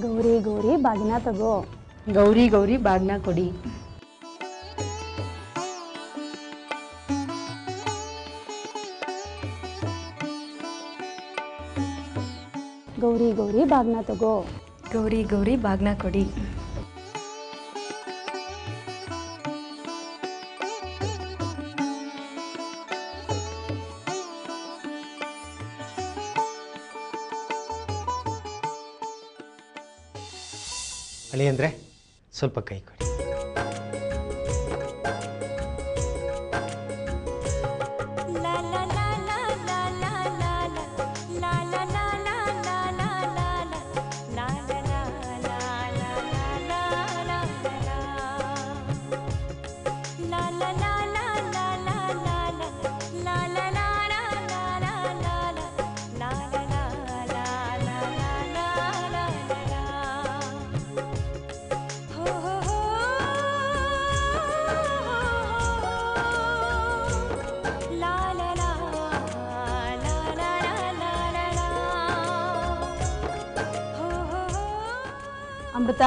ಗೌರಿ ಗೌರಿ ಬಾಗಿನ ತಗೋ. ಗೌರಿ ಗೌರಿ ಬಾಗ್ನ ಕೊಡಿ. ಗೌರಿ ಗೌರಿ ಬಾಗ್ನ ತಗೋ. ಗೌರಿ ಗೌರಿ ಬಾಗ್ನ ಕೊಡಿ. ಅಳಿಯಂದ್ರೆ ಸ್ವಲ್ಪ ಕೈ ಕೊಡಿ. ಅಮೃತ,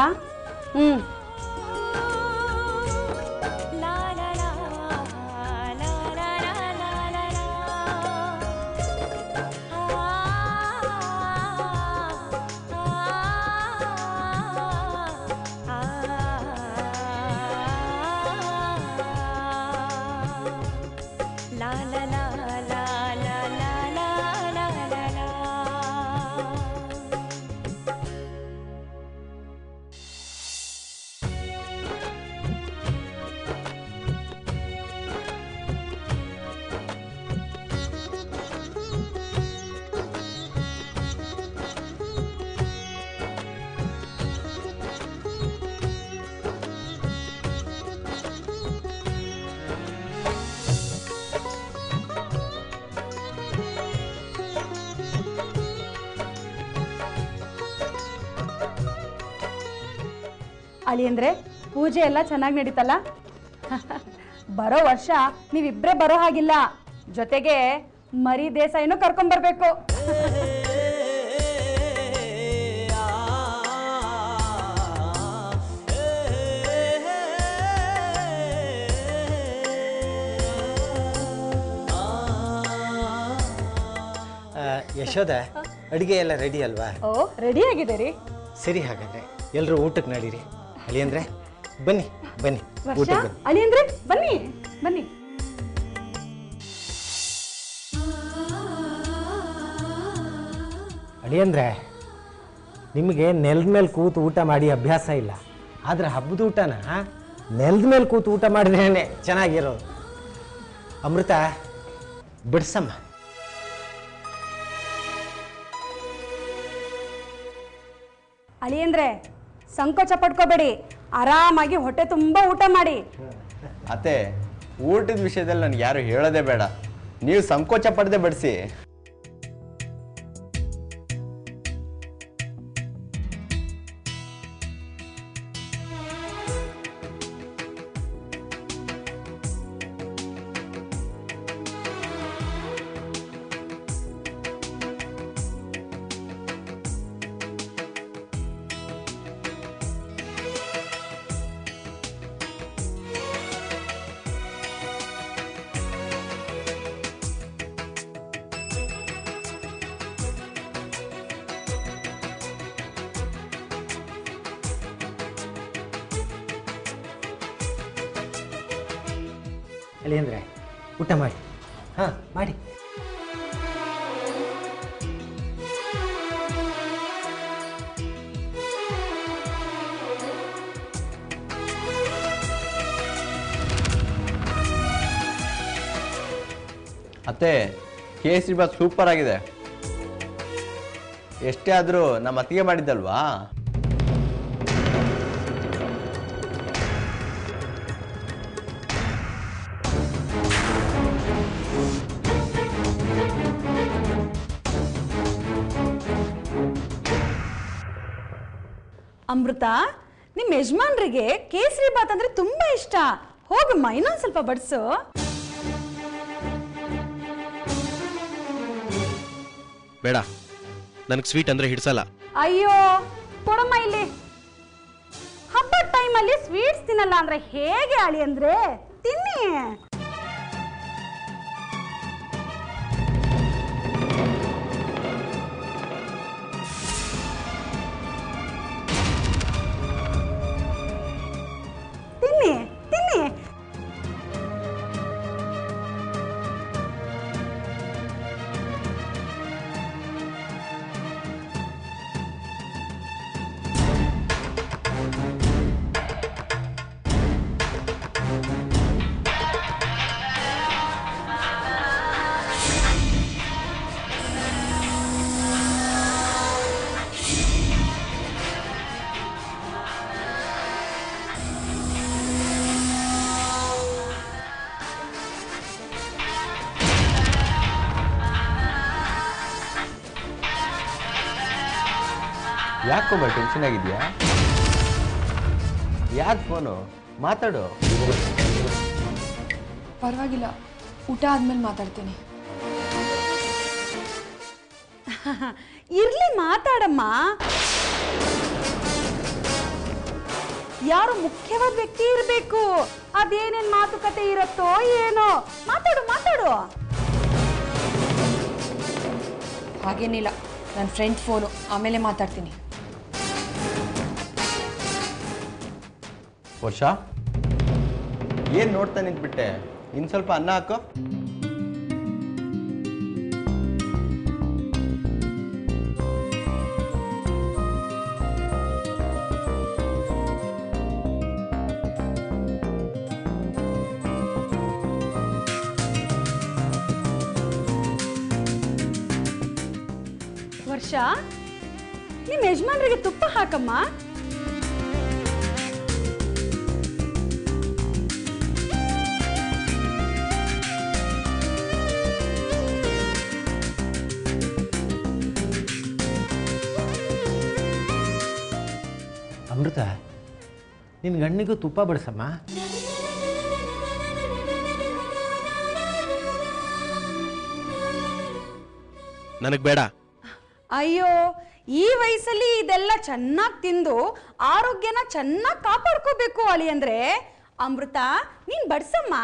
ಅಳಿಯಂದ್ರೆ ಪೂಜೆ ಎಲ್ಲ ಚೆನ್ನಾಗಿ ನಡೀತಲ್ಲ? ಬರೋ ವರ್ಷ ನೀವಿಬ್ರೇ ಬರೋ ಹಾಗಿಲ್ಲ, ಜೊತೆಗೆ ಮರಿ ದೇಸಾಯಿನೂ ಕರ್ಕೊಂಡ್ಬರ್ಬೇಕು. ಯಶೋದ, ಅಡುಗೆ ಎಲ್ಲ ರೆಡಿ ಅಲ್ವಾ? ಓ, ರೆಡಿ ಆಗಿದೆ ರೀ. ಸರಿ, ಹಾಗಾದ್ರೆ ಎಲ್ಲರೂ ಊಟಕ್ಕೆ ನಡೀರಿ. ಅಳಿಯಂದ್ರೆ ಬನ್ನಿ ಬನ್ನಿ, ಊಟಕ್ಕೆ ಅಳಿಯಂದ್ರೆ ಬನ್ನಿ ಬನ್ನಿ. ಅಳಿಯಂದ್ರೆ ನಿಮಗೆ ನೆಲದ ಮೇಲೆ ಕೂತು ಊಟ ಮಾಡಿ ಅಭ್ಯಾಸ ಇಲ್ಲ, ಆದರೆ ಹಬ್ಬದ ಊಟನ ನೆಲದ ಮೇಲೆ ಕೂತು ಊಟ ಮಾಡಿದ್ರೇ ಚೆನ್ನಾಗಿರೋದು. ಅಮೃತ ಬಿಡ್ಸಮ್ಮ. ಅಳಿಯಂದ್ರೆ ಸಂಕೋಚ ಪಡ್ಕೋಬೇಡಿ, ಆರಾಮಾಗಿ ಹೊಟ್ಟೆ ತುಂಬ ಊಟ ಮಾಡಿ. ಅತ್ತೆ, ಊಟದ ವಿಷಯದಲ್ಲಿ ನನಗೆ ಯಾರು ಹೇಳೋದೇ ಬೇಡ, ನೀವು ಸಂಕೋಚ ಪಡದೆ ಬಡಿಸಿ. ಅಳಿಯಂದ್ರೆ ಊಟ ಮಾಡಿ. ಹಾಂ, ಮಾಡಿ. ಅತ್ತೆ, ಕೇಸರಿಬಾತ್ ಸೂಪರ್ ಆಗಿದೆ. ಎಷ್ಟೇ ಆದರೂ ನಮ್ಮ ಅತ್ತಿಗೆ ಮಾಡಿದ್ದಲ್ವಾ? ಅಮೃತ, ನಿಮ್ಮ ಯಜಮಾನ್ರಿಗೆ ಕೇಸರಿ ಬಾತ್ ಅಂದ್ರೆ ತುಂಬಾ ಇಷ್ಟ. ಹೋಗಮ್ಮ ಇನ್ನೊಂದು ಸ್ವಲ್ಪ ಬಡಿಸು. ಬೇಡ, ನನಗೆ ಸ್ವೀಟ್ ಅಂದ್ರೆ ಹಿಡ್ಸಲ್ಲ. ಅಯ್ಯೋ ಕೊಡಮ್ಮ ಇಲ್ಲಿ. ಹಬ್ಬದ ಟೈಮಲ್ಲಿ ಸ್ವೀಟ್ಸ್ ತಿನ್ನಲ್ಲ ಅಂದ್ರೆ ಹೇಗೆ ಅಳಿ ಅಂದ್ರೆ ತಿನ್ನಿ. ತಿನ್ನಿ ತಿನ್ನಿ. ಯಾಕೊಬ್ಬ ಟೆನ್ಷನ್ ಆಗಿದೆಯಾ? ಯಾಕೆ ಫೋನು? ಮಾತಾಡು. ಪರವಾಗಿಲ್ಲ, ಊಟ ಆದ್ಮೇಲೆ ಮಾತಾಡ್ತೀನಿ. ಇರ್ಲಿ ಮಾತಾಡಮ್ಮ. ಯಾರು ಮುಖ್ಯವಾದ ವ್ಯಕ್ತಿ ಇರಬೇಕು. ಅದೇನೇನ್ ಮಾತುಕತೆ ಇರುತ್ತೋ ಏನೋ. ಮಾತಾಡು ಮಾತಾಡು. ಹಾಗೇನಿಲ್ಲ, ನನ್ನ ಫ್ರೆಂಡ್ ಫೋನು, ಆಮೇಲೆ ಮಾತಾಡ್ತೀನಿ. ವರ್ಷ ಏನು ನೋಡ್ತಾ ನಿಂತ್ಬಿಟ್ಟೆ? ಇನ್ನು ಸ್ವಲ್ಪ ಅನ್ನ ಹಾಕು. ವರ್ಷ, ನಿಮ್ಮ ಯಜಮಾನ್ರಿಗೆ ತುಪ್ಪ ಹಾಕಮ್ಮ. ಅಮೃತ, ನಿನ್ನ ಗಣ್ಣಿಗೂ ತುಪ್ಪ ಬಡಿಸಮ್ಮ. ನನಗೆ ಬೇಡ. ಅಯ್ಯೋ, ಈ ವಯಸ್ಸಲ್ಲಿ ಇದೆಲ್ಲ ಚೆನ್ನಾಗಿ ತಿಂದು ಆರೋಗ್ಯನ ಚೆನ್ನಾಗಿ ಕಾಪಾಡ್ಕೋಬೇಕು ಅಳಿ ಅಂದ್ರೆ. ಅಮೃತ, ನೀನ್ ಬಡ್ಸಮ್ಮ.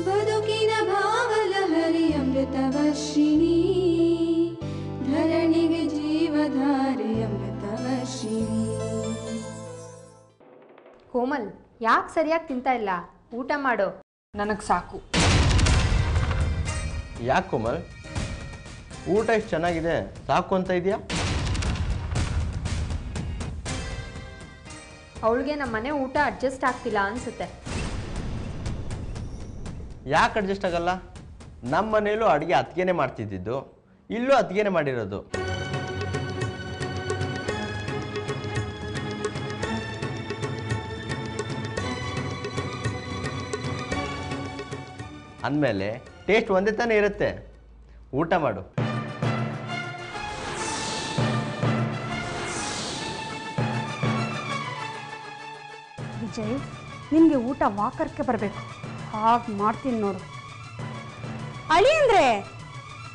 ಬದುಕಿನ ಭಾವಲಹರಿ ಅಮೃತವರ್ಷಿಣಿ, ಧರಣಿಗೆ ಜೀವಧಾರೆ ಅಮೃತವರ್ಷಿಣಿ. ಕೋಮಲ್, ಯಾಕೆ ಸರಿಯಾಗಿ ತಿಂತಾ ಇಲ್ಲ? ಊಟ ಮಾಡು. ನನಗೆ ಸಾಕು. ಯಾಕೆ ಕೋಮಲ್, ಊಟ ಇಷ್ಟು ಚೆನ್ನಾಗಿದೆ, ಸಾಕು ಅಂತ ಇದೆಯಾ? ಅವಳಿಗೆ ನಮ್ಮ ಮನೆ ಊಟ ಅಡ್ಜಸ್ಟ್ ಆಗ್ತಿಲ್ಲ ಅನ್ಸುತ್ತೆ. ಯಾಕೆ ಅಡ್ಜಸ್ಟ್ ಆಗಲ್ಲ? ನಮ್ಮ ಮನೇಲೂ ಅಡುಗೆ ಅತ್ತಿಗೆನೇ ಮಾಡ್ತಿದ್ದಿದ್ದು, ಇಲ್ಲೂ ಅತ್ತಿಗೆನೇ ಮಾಡಿರೋದು. ಅಂದಮೇಲೆ ಟೇಸ್ಟ್ ಒಂದೇ ತಾನೇ ಇರುತ್ತೆ. ಊಟ ಮಾಡು. ವಿಜಯ್, ನಿನ್ಗೆ ಊಟ ವಾಕರ್ಕೆ ಬರಬೇಕು. ಹಾಗೆ ಮಾಡ್ತೀನಿ ನೋಡು. ಅಳಿ ಅಂದ್ರೆ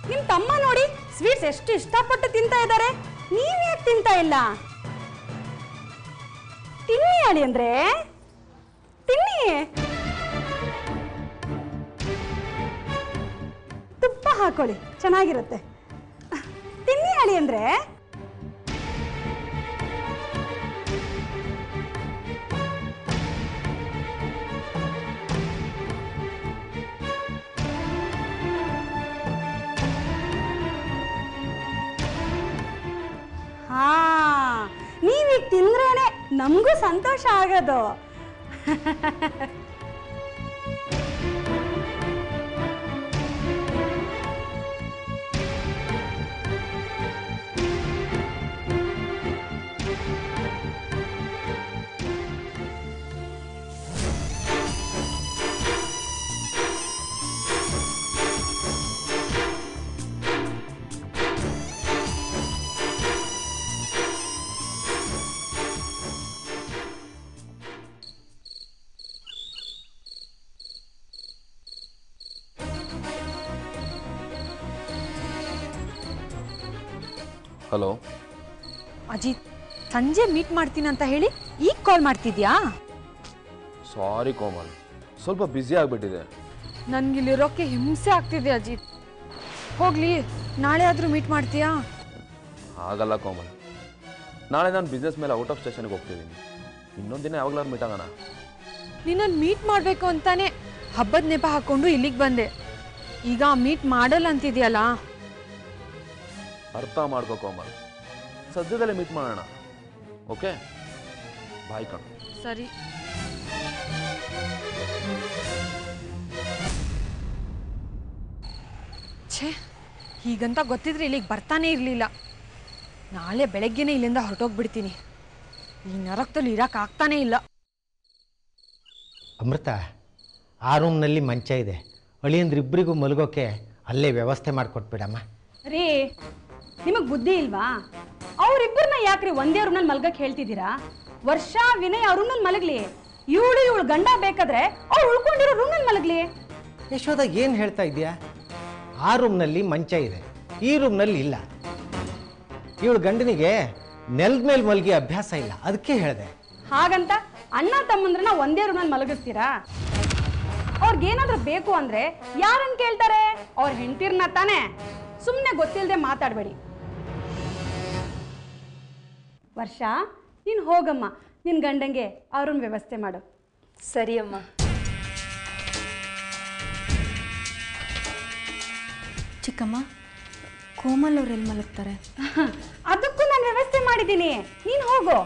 ನಿಮ್ಮ ತಮ್ಮ ನೋಡಿ ಸ್ವೀಟ್ಸ್ ಎಷ್ಟು ಇಷ್ಟಪಟ್ಟು ತಿಂತಾ ಇದ್ದಾರೆ. ನೀವ್ ಯಾಕೆ ತಿಂತಾ ಇಲ್ಲ? ತಿನ್ನಿ ಅಳಿ ಅಂದ್ರೆ, ತಿನ್ನಿ. ತುಪ್ಪ ಹಾಕೊಳ್ಳಿ, ಚೆನ್ನಾಗಿರುತ್ತೆ. ತಿನ್ನಿ ಅಳಿ ಅಂದ್ರೆ. ಹಾ, ನಮಗೂ ಸಂತೋಷ ಆಗೋದು. ಹಲೋ ಅಜಿತ್, ಸಂಜೆ ಮೀಟ್ ಮಾಡ್ತೀನಿ ಅಂತ ಹೇಳಿ ಈಗ ಕಾಲ್ ಮಾಡ್ತಿದ್ಯಾ? ಸಾರಿ ಕೋಮಲ್, ಸ್ವಲ್ಪ ಬ್ಯುಸಿ ಆಗಿಬಿಟ್ಟಿದೆ. ನನ್ಗಿಲ್ಲಿರೋಕ್ಕೆ ಹಿಂಸೆ ಆಗ್ತಿದೆ ಅಜಿತ್. ಹೋಗ್ಲಿ, ನಾಳೆ ಆದರೂ ಮೀಟ್ ಮಾಡ್ತೀಯಾ? ಆಗಲ್ಲ ಕೋಮಲ್, ನಾಳೆ ನಾನು ಬಿಸ್ನೆಸ್ ಮೇಲೆ ಔಟ್ ಆಫ್ ಸ್ಟೇಷನ್ಗೆ ಹೋಗ್ತಿದ್ದೀನಿ. ಇನ್ನೊಂದು ದಿನ ಯಾವಾಗಲಾದ್ರು ಮೀಟ್ ಆಗೋಣ. ನಿನ್ನನ್ನು ಮೀಟ್ ಮಾಡಬೇಕು ಅಂತಾನೆ ಹಬ್ಬದ ನೆಪ ಹಾಕ್ಕೊಂಡು ಇಲ್ಲಿಗೆ ಬಂದೆ. ಈಗ ಮೀಟ್ ಮಾಡಲ್ಲ ಅಂತಿದ್ಯಲ್ಲ. ಅರ್ಥ ಮಾಡ್ಕೋ ಕೋಮಲ್, ಸದ್ಯದಲ್ಲೇ ಮೀಟ್ ಮಾಡೋಣ. ಓಕೆ, ಬಾಯ್ ಕಣೋ. ಸರಿ. ಛೇ, ಹೀಗಂತ ಗೊತ್ತಿದ್ರೆ ಇಲ್ಲಿಗೆ ಬರ್ತಾನೆ ಇರಲಿಲ್ಲ. ನಾಳೆ ಬೆಳಗ್ಗೆನೇ ಇಲ್ಲಿಂದ ಹೊರಟೋಗ್ಬಿಡ್ತೀನಿ. ಈ ನರಕದಲ್ಲಿ ಇರೋಕ್ಕಾಗ್ತಾನೇ ಇಲ್ಲ. ಅಮೃತ, ಆ ರೂಮ್ನಲ್ಲಿ ಮಂಚ ಇದೆ, ಅಳಿಯಂದ್ರಿಬ್ಬರಿಗೂ ಮಲಗೋಕೆ ಅಲ್ಲೇ ವ್ಯವಸ್ಥೆ ಮಾಡಿಕೊಟ್ಬಿಡಮ್ಮ. ರೀ, ನಿಮಗೆ ಬುದ್ಧಿ ಇಲ್ವಾ? ಅವರಿಬ್ಬರನ್ನ ಯಾಕ್ರಿ ಒಂದೇ ರೂಮ್ನಲ್ಲಿ ಮಲ್ಗಕ್ಕೆ ಹೇಳ್ತಿದ್ದೀರಾ? ವರ್ಷ ವಿನಯ್ ಅವ್ರ ರೂಮ್ನಲ್ಲಿ ಮಲಗಲಿ, ಇವಳು ಗಂಡ ಬೇಕಾದ್ರೆ ಅವ್ರು ಉಳ್ಕೊಂಡಿರೋ ರೂಮ್ನಲ್ಲಿ ಮಲಗಲಿ. ಯಶೋದ, ಏನು ಹೇಳ್ತಾ ಇದೆಯಾ? ಆ ರೂಮ್ನಲ್ಲಿ ಮಂಚ ಇದೆ, ಈ ರೂಮ್ನಲ್ಲಿ ಇಲ್ಲ. ಇವಳು ಗಂಡನಿಗೆ ನೆಲದ ಮೇಲೆ ಮಲಗಿ ಅಭ್ಯಾಸ ಇಲ್ಲ, ಅದಕ್ಕೆ ಹೇಳಿದೆ. ಹಾಗಂತ ಅಣ್ಣ ತಮ್ಮಂದ್ರನ್ನ ಒಂದೇ ರೂಮ್ನಲ್ಲಿ ಮಲಗಿಸ್ತೀರಾ? ಅವ್ರಿಗೇನಾದ್ರೂ ಬೇಕು ಅಂದ್ರೆ ಯಾರನ್ನ ಕೇಳ್ತಾರೆ? ಅವ್ರ ಹೆಂಡತಿರ್ನ ತಾನೆ. ಸುಮ್ಮನೆ ಗೊತ್ತಿಲ್ಲದೆ ಮಾತಾಡಬೇಡಿ. ವರ್ಷ, ನೀನು ಹೋಗಮ್ಮ, ನಿನ್ನ ಗಂಡಂಗೆ ಅವ್ರನ್ನ ವ್ಯವಸ್ಥೆ ಮಾಡು. ಸರಿ ಅಮ್ಮ. ಚಿಕ್ಕಮ್ಮ, ಕೋಮಲ್ ಅವ್ರು ಎಲ್ಲಿ ಮಲಗ್ತಾರೆ? ಅದಕ್ಕೂ ನಾನು ವ್ಯವಸ್ಥೆ ಮಾಡಿದ್ದೀನಿ, ನೀನು ಹೋಗು.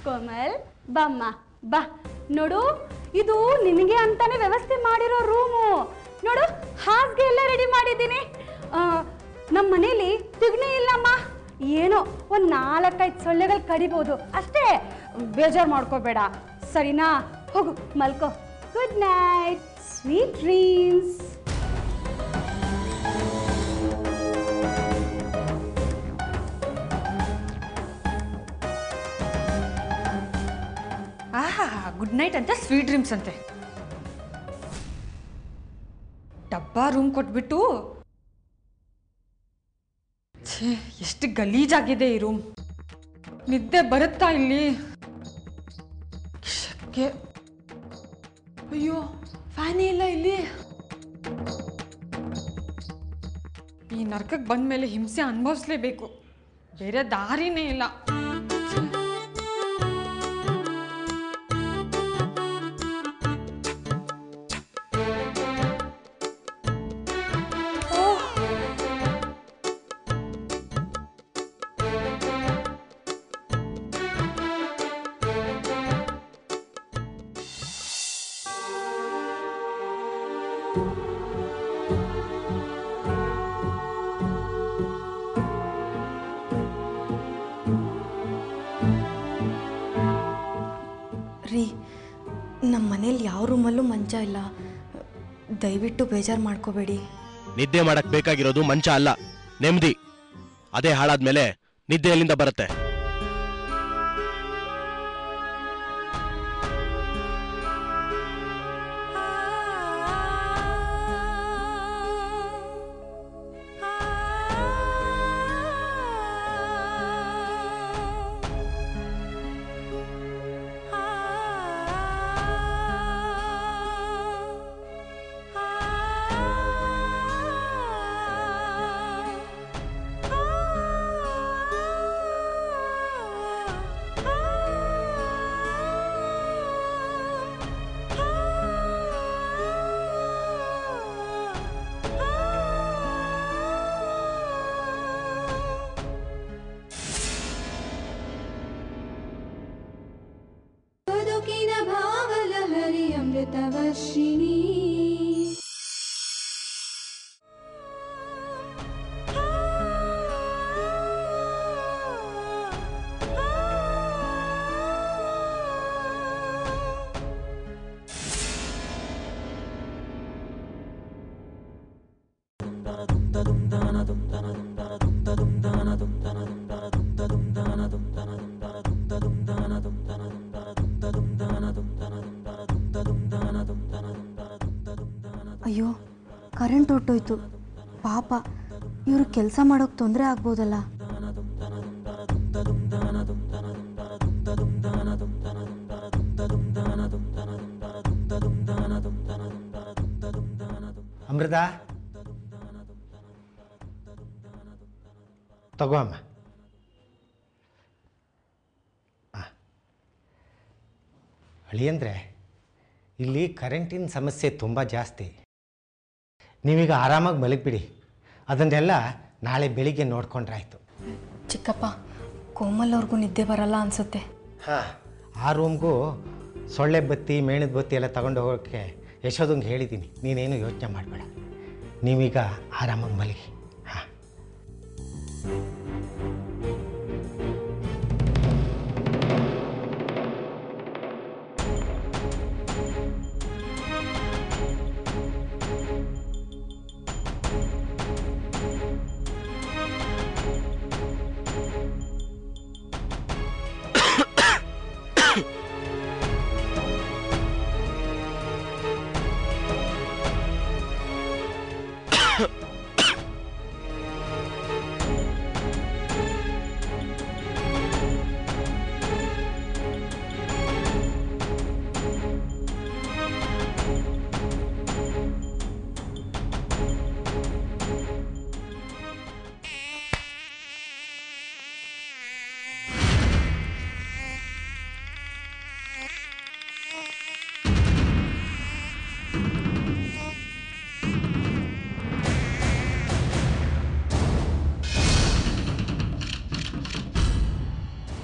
ಕೋಮಲ್, ಬಮ್ಮ ಬಾ. ನೋಡು, ಇದು ನಿನಗೆ ಅಂತಾನೆ ವ್ಯವಸ್ಥೆ ಮಾಡಿರೋ ರೂಮು. ನೋಡು, ಹಾಸಿಗೆ ಎಲ್ಲ ರೆಡಿ ಮಾಡಿದ್ದೀನಿ. ನಮ್ಮ ಮನೇಲಿ ತಿಗ್ಣಿ ಇಲ್ಲಮ್ಮ. ಏನೋ ಒಂದು 4-5 ಸೊಳ್ಳೆಗಳು ಕಡಿಬೋದು ಅಷ್ಟೇ. ಬೇಜಾರು ಮಾಡ್ಕೋಬೇಡ, ಸರಿನಾ? ಹೋಗು, ಮಲ್ಕೋ. Good night, sweet dreams. ಆಹಾ, ಗುಡ್ ನೈಟ್ ಅಂತ ಸ್ವೀಟ್ ಡ್ರೀಮ್ಸ್ ಅಂತೆ. ಡಬ್ಬಾ ರೂಮ್ ಕೊಟ್ಬಿಟ್ಟು. ಛೇ, ಎಷ್ಟು ಗಲೀಜಾಗಿದೆ ಈ ರೂಮ್. ನಿದ್ದೆ ಬರುತ್ತಾ ಇಲ್ಲಿ? ಶಕ್ಕೆ. ಅಯ್ಯೋ, ಫ್ಯಾನೇ ಇಲ್ಲ ಇಲ್ಲಿ. ಈ ನರಕಕ್ಕೆ ಬಂದ ಮೇಲೆ ಹಿಂಸೆ ಅನುಭವಿಸ್ಲೇಬೇಕು, ಬೇರೆ ದಾರಿನೇ ಇಲ್ಲ. ರೀ, ನಮ್ಮ ಮನೇಲಿ ಯಾವ ರೂಮಲ್ಲೂ ಮಂಚ ಇಲ್ಲ, ದಯವಿಟ್ಟು ಬೇಜಾರು ಮಾಡ್ಕೋಬೇಡಿ. ನಿದ್ದೆ ಮಾಡಕ್ ಬೇಕಾಗಿರೋದು ಮಂಚ ಅಲ್ಲ, ನೆಮ್ಮದಿ. ಅದೇ ಹಾಳಾದ್ಮೇಲೆ ನಿದ್ದೆ ಎಲ್ಲಿಂದ ಬರುತ್ತೆ? अमृतवर्षिणी ಅಯ್ಯೋ, ಕರೆಂಟ್ ಹೊರ್ಟೋಯ್ತು. ಪಾಪ, ಇವ್ರಿಗೆ ಕೆಲಸ ಮಾಡೋಕ್ಕೆ ತೊಂದರೆ ಆಗ್ಬೋದಲ್ಲ. ಅಮೃತ, ತಗೋ ಅಮ್ಮ. ಅಳಿಯಂದ್ರೆ ಇಲ್ಲಿ ಕರೆಂಟಿನ ಸಮಸ್ಯೆ ತುಂಬ ಜಾಸ್ತಿ. ನೀವೀಗ ಆರಾಮಾಗಿ ಮಲಗಿಬಿಡಿ. ಅದನ್ನೆಲ್ಲ ನಾಳೆ ಬೆಳಿಗ್ಗೆ ನೋಡ್ಕೊಂಡ್ರಾಯ್ತು. ಚಿಕ್ಕಪ್ಪ, ಕೋಮಲ್ ಅವ್ರಿಗೂ ನಿದ್ದೆ ಬರಲ್ಲ ಅನಿಸುತ್ತೆ. ಹಾಂ, ಆ ರೂಮ್ಗೂ ಸೊಳ್ಳೆ ಬತ್ತಿ, ಮೇಣದ ಬತ್ತಿ ಎಲ್ಲ ತಗೊಂಡು ಹೋಗೋಕ್ಕೆ ಯಶೋದಂಗೆ ಹೇಳಿದ್ದೀನಿ. ನೀನೇನು ಯೋಚನೆ ಮಾಡಬೇಡ. ನೀವೀಗ ಆರಾಮಾಗಿ ಮಲಗಿ. ಹಾಂ.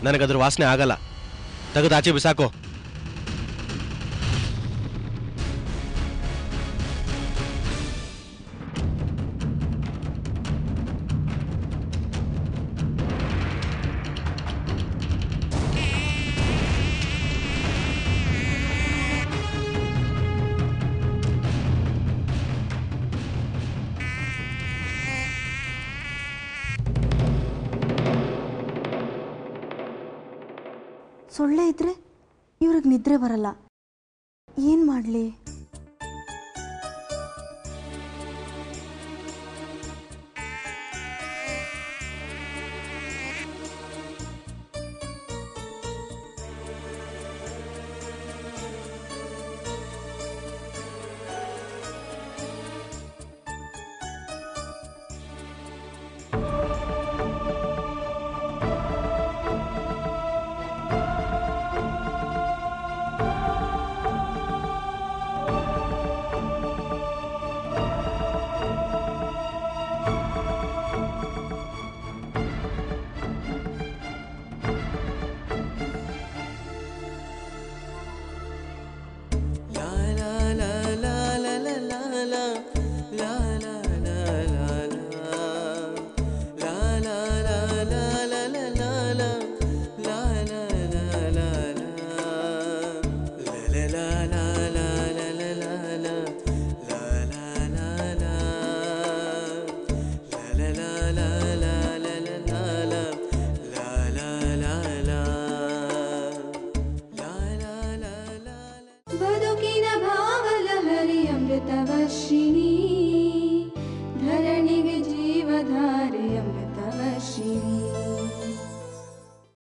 ನನಗದ್ರ ವಾಸನೆ ಆಗಲ್ಲ. ತೆಗೆದು ಆಚೆ ಬಿಸಾಕೋ. ಸೊಳ್ಳೆ ಇದ್ರೆ ಇವ್ರಿಗೆ ನಿದ್ರೆ ಬರಲ್ಲ. ಏನು ಮಾಡಲಿ? बदुकिन भावलहरि अमृतवर्षिणी